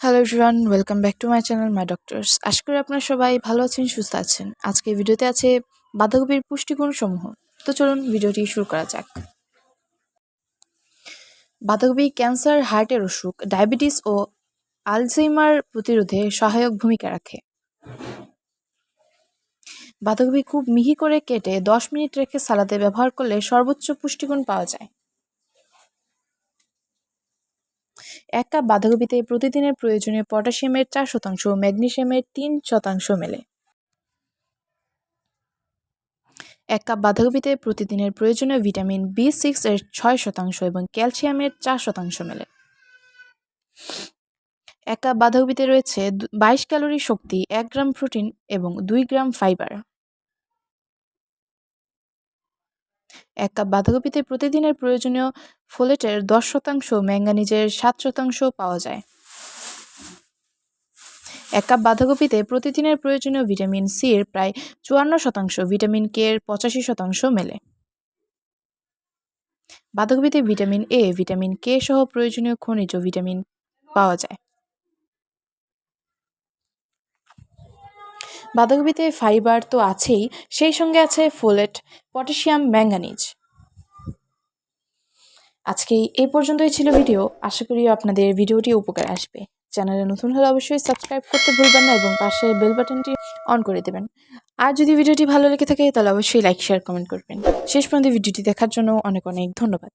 Hello everyone, welcome back to my channel my doctors. আশা করি আপনারা সবাই ভালো আছেন, সুস্থ আছেন। আজকে ভিডিওতে আছে বাঁধাকপির পুষ্টিগুণ সমূহ। তো চলুন ভিডিওটি শুরু করা যাক। বাঁধাকপি ক্যান্সার, হার্টের অসুখ, ডায়াবেটিস ও আলঝেইমার প্রতিরোধে সহায়ক ভূমিকা রাখে। বাঁধাকপি খুব মিহি করে কেটে 10 মিনিট রেখে সালাদে ব্যবহার করলে সর্বোচ্চ পুষ্টিগুণ পাওয়া যায়। 1 কাপ বাঁধাকপিতে প্রতিদিনের প্রয়োজনীয় পটাশিয়ামের 4% ও ম্যাগনেসিয়ামের 3% মেলে। 1 কাপ বাঁধাকপিতে প্রতিদিনের প্রয়োজনীয় ভিটামিন B6 এর 6% এবং ক্যালসিয়ামের 4% মেলে। 1 কাপ বাঁধাকপিতে রয়েছে 22 ক্যালোরি শক্তি, 1 গ্রাম প্রোটিন এবং 2 গ্রাম ফাইবার। 1 কাপ বাঁধাকপিতে প্রতিদিনের প্রয়োজনীয় ফোলেটের 10% ও ম্যাঙ্গানিজের 7% পাওয়া যায়। 1 কাপ বাঁধাকপিতে প্রতিদিনের প্রয়োজনীয় ভিটামিন সি এর প্রায় 54%, ভিটামিন কে এর 85% মেলে। বাঁধাকপিতে ভিটামিন এ, ভিটামিন কে সহ প্রয়োজনীয় খনিজ ও ভিটামিন পাওয়া যায়। বাঁধাকপিতে ফাইবার তো আছেই, সেই সঙ্গে আছে ফোলেট, পটাশিয়াম, ম্যাঙ্গানিজ। আজকে এই পর্যন্তই ছিল ভিডিও। আশা করি আপনাদের ভিডিওটি উপকারে আসবে। চ্যানেলে নতুন হলে অবশ্যই সাবস্ক্রাইব করতে ভুলবেন না এবং পাশে বেল বাটনটি অন করে দেবেন। আর যদি ভিডিওটি ভালো লেগে থাকে তাহলে অবশ্যই লাইক, শেয়ার, কমেন্ট করবেন। শেষ পর্যন্ত ভিডিওটি দেখার জন্য অনেক অনেক ধন্যবাদ।